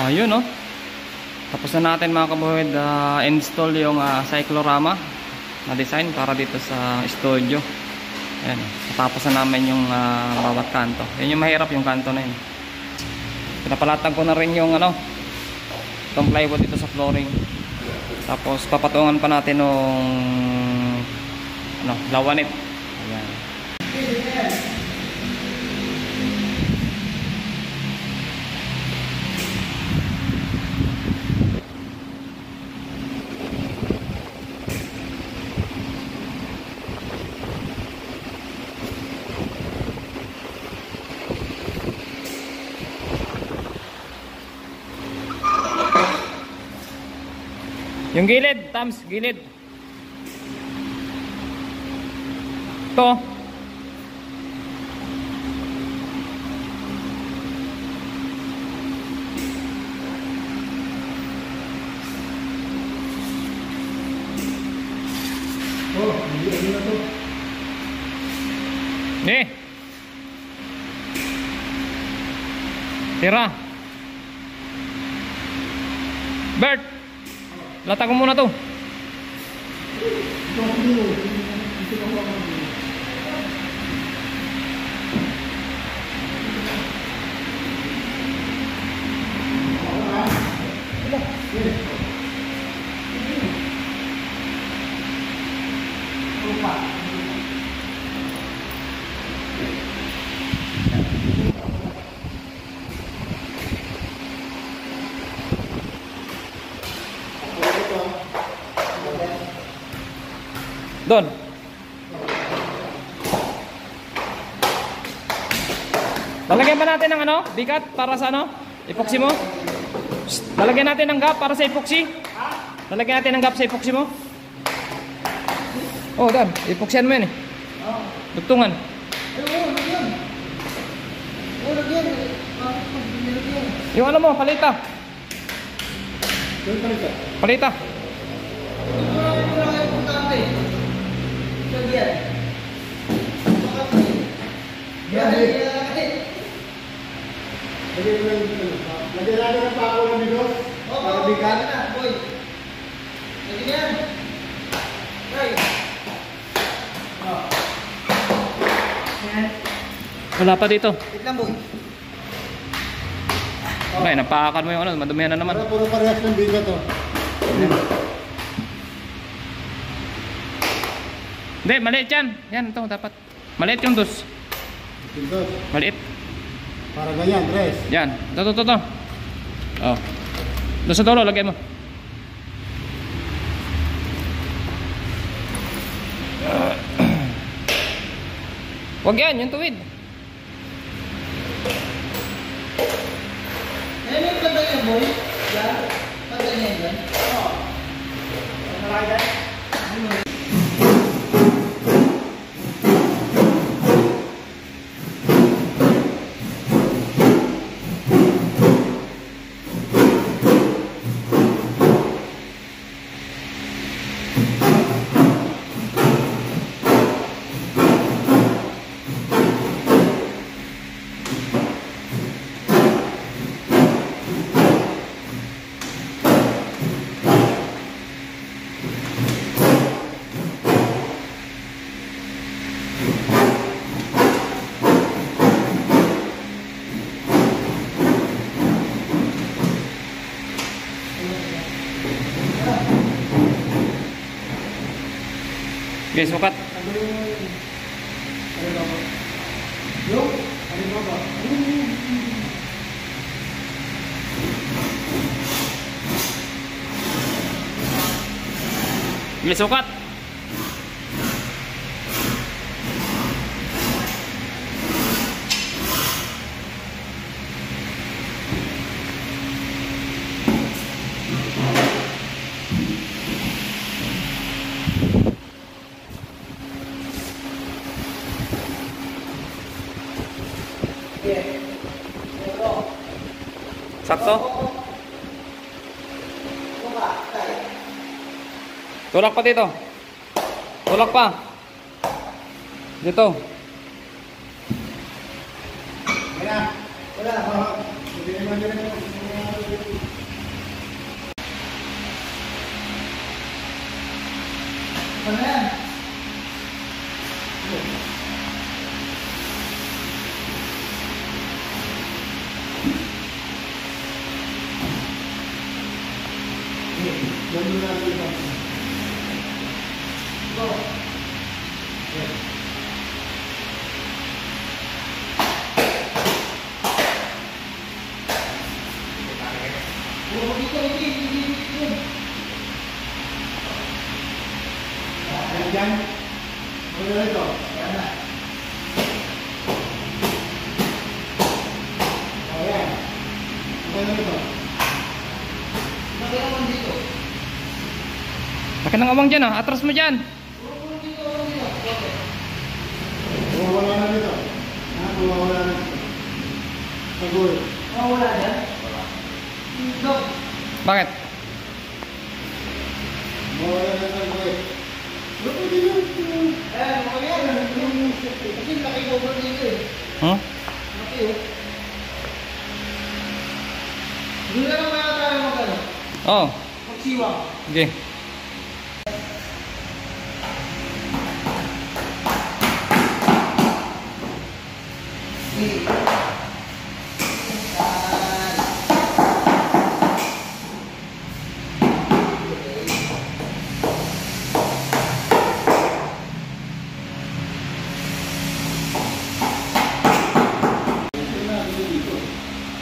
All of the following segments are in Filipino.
Ayun, no? Tapos na natin mga kabuhid install yung cyclorama na design para dito sa studio. Ayan, tapos na namin yung bawat kanto. Yan yung mahirap, yung kanto na yun. Pinapalatag ko na rin yung itong plywood dito sa flooring. Tapos papatungan pa natin ng lawanit. Ayan. Yung gilid, Tams, gilid. Ito. Oh, hindi na to. Tira. Bert. Latag mo muna to. Doon. Lalagyan ba natin ng bigat para sa epoxy mo? Lalagyan natin ng gap para sa epoxy? Lalagyan natin ng gap sa epoxy mo? Oh, doon. Epoxyan mo yan eh. Dugtungan. Yung mo, palita. Palita. Lagyan natin ang pako ng bigot. Para bigat na, boy. Lagyan yan. Right. Wala pa dito. Wait lang, boy. Okay, napakan mo yung madumihan na naman. Puro parehas ng bigot to. Hindi, maliit yan. Yan, ito dapat. Maliit yung dos. Maliit. Para ganyan, tres. Yan. Ito. Oh. Doon sa dulo, lagay mo. Huwag yan, yung tuwid. Yan yung pagdang yan, boy. Yan. Pagdang yan yan. Oo. Malaki yan. Okay, sukat. Okay, sukat. Sakto? Tulak pa dito. Tulak pa. Dito. Wala. Wala. Hindi naman yun. Ano yan? Ganun natin ito. Ito. Ayan. Ano na ito? Ayan na. Ayan. Ano na ito? Bakit naman dito? Laki ng awang dyan ah. Atras mo dyan. Mawawala na dito. Mawawala na dito. Sagoy. Mawawala dyan? Wala. Dito. Bakit? Mawawala na sagoy. Loko dito. Mawawala. Kasi laki ko ba dito eh. Huh? Laki oh. Hindi na lang kaya tayo magano. Oo. Magsiwang. Sige.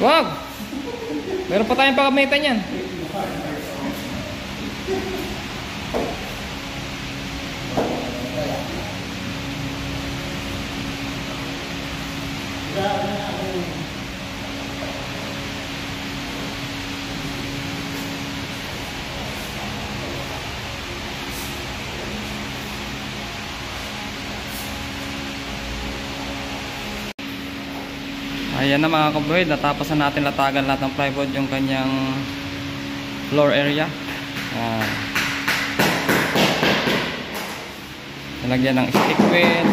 Wag! Meron pa tayong pagkamitan yan. Ayan na mga kabuhid, natapos na natin latagan lahat ng plywood yung kanyang floor area. Nalagyan ng stick wheel,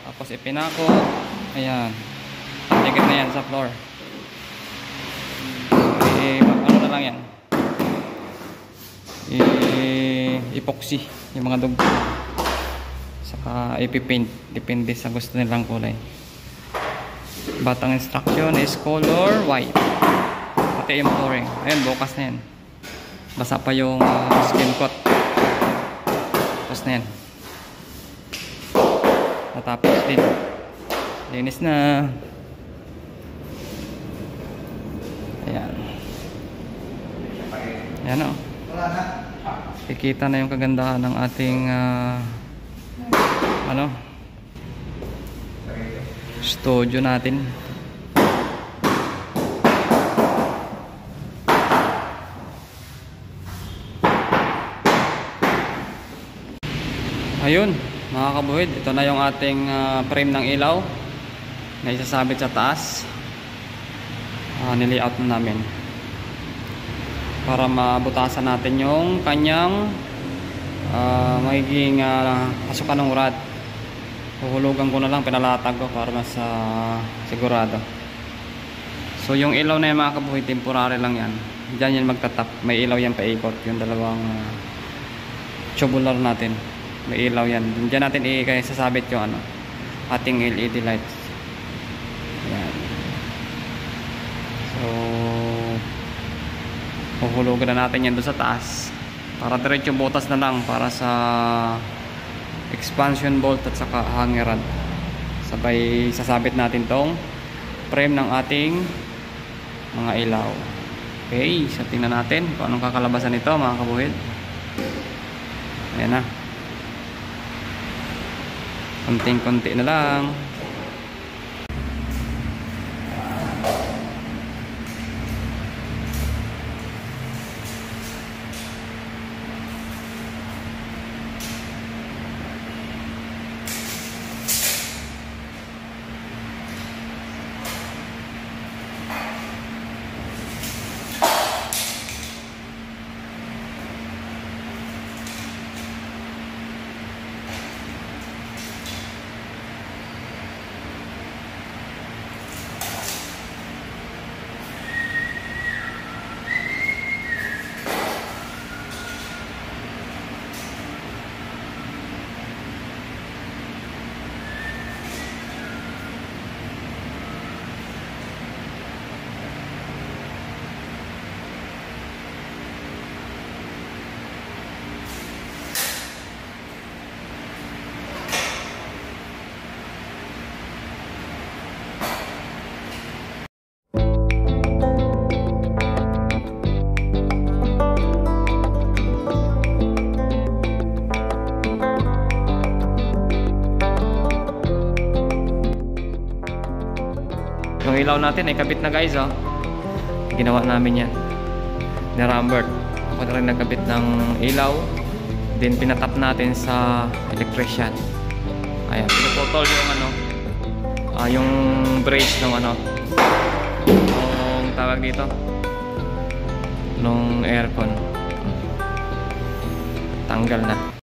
tapos ipinako. Ayan, tigil na yan sa floor. Ano na lang yan, epoxy yung mga dugto, saka ipipaint, depende sa gusto nilang kulay. Batang instruction is color white. Pati yung flooring. Ayan, bukas na yan. Basa pa yung skin coat. Tapos na yan. Natapos din. Linis na. Ayan. Ayan o. Kikita na yung kagandahan ng ating studio natin. Ayun mga kabuhid, ito na yung ating frame ng ilaw na isasabit sa taas. Nilayout na namin para mabutasan natin yung kanyang magiging pasukan ng rod. Huhulugan ko na lang, pinalatag ko para mas sigurado. So yung ilaw na yan mga kabuhid, temporary lang yan. Diyan yan magtatap, may ilaw yan paikot. Yung dalawang tubular natin, may ilaw yan. Diyan natin sasabit yung ating LED lights. Yan. So huhulugan na natin yan doon sa taas para diretso butas na lang para sa expansion bolt at saka hanger rod. Sabay sasabit natin tong frame ng ating mga ilaw. Okay, so tingnan natin kung anong kakalabasan nito mga kabuhid. Ayan na. Konting-konti na lang. ilaw natin ay kabit na guys, oh. Ginawa namin yan ni Rambert. Ako na rin nagkabit ng ilaw. Then pinatap natin sa electrician. Ayan, pinuputol yung ano, yung brace ng ano, yung tawag dito, nung aircon. Tanggal na.